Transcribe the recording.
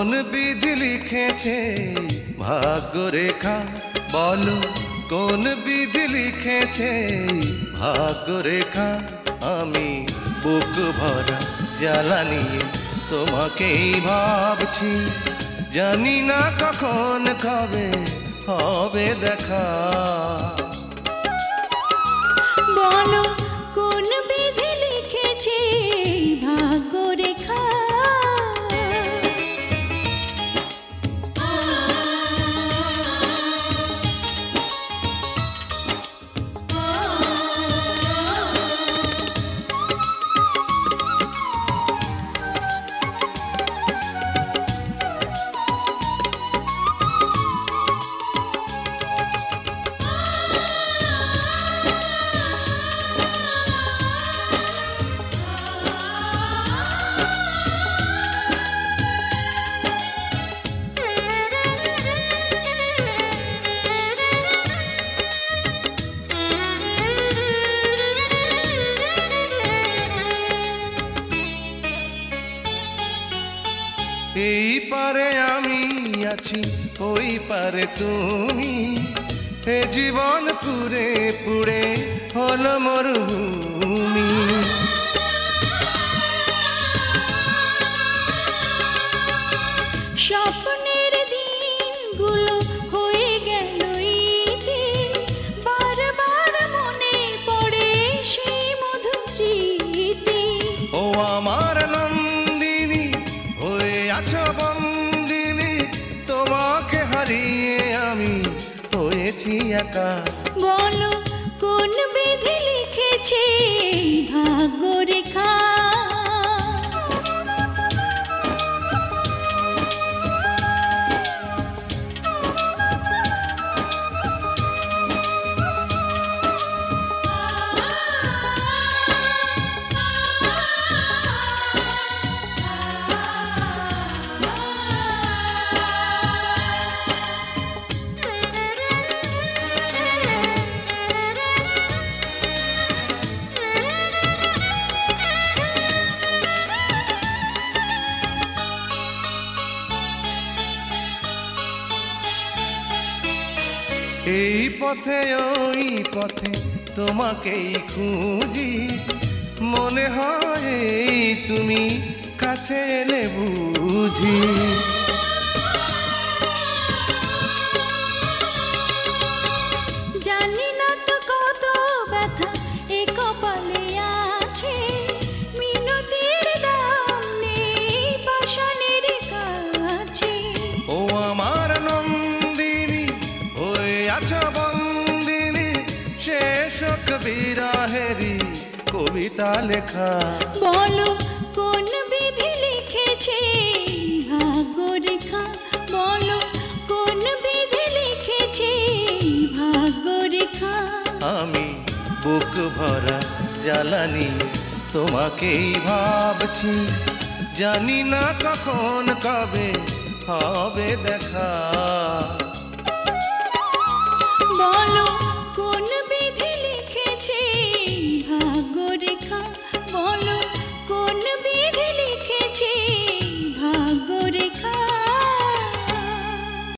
কোন বিধি লিখেছে ভাগ্য রেখা, বলো কোন বিধি লিখেছে ভাগ্য রেখা। আমি বুক ভরা জ্বালা নিয়ে তোমাকেই ভাবছি, জানি না কখন কবে হবে দেখা। বলো কোন বিধি লিখেছে ভাগ্য রেখা। এই পারে আমি আছি, ওই পারে তুমি, এ জীবন পুরে পুরে হলো মরুভূমি। স্বপ্নের দিনগুলো হয়ে গেল ইতি, বারবার মনে পড়ে সেই মধুর স্মৃতি। ও আমার নন্দিনী হয়ে আছো বন্দিনী, তোমাকে হারিয়ে আমি হয়েছি একা। বলো কোন বিধি লিখেছে ভাগ্য রেখা। এই পথে ওই পথে তোমাকেই খুঁজি, মনে হয় এই তুমি কাছে এলে বুঝি। জানি না তো কত ব্যথা এ কপালে আছে, মিনতির দাম নেই পাষাণের কাছে। ও আমার নন্দিনী হয়ে আছো বন্দিনী, শেষ বিরহেরি কবিতা লেখা। বলো কোন বিধি লিখেছে ভাগ্য রেখা। বলো কোন বিধি লিখেছে ভাগ্য রেখা। আমি বুক ভরা জ্বালানি তোমাকেই ভাবছি, জানি না কখন কবে হবে দেখা।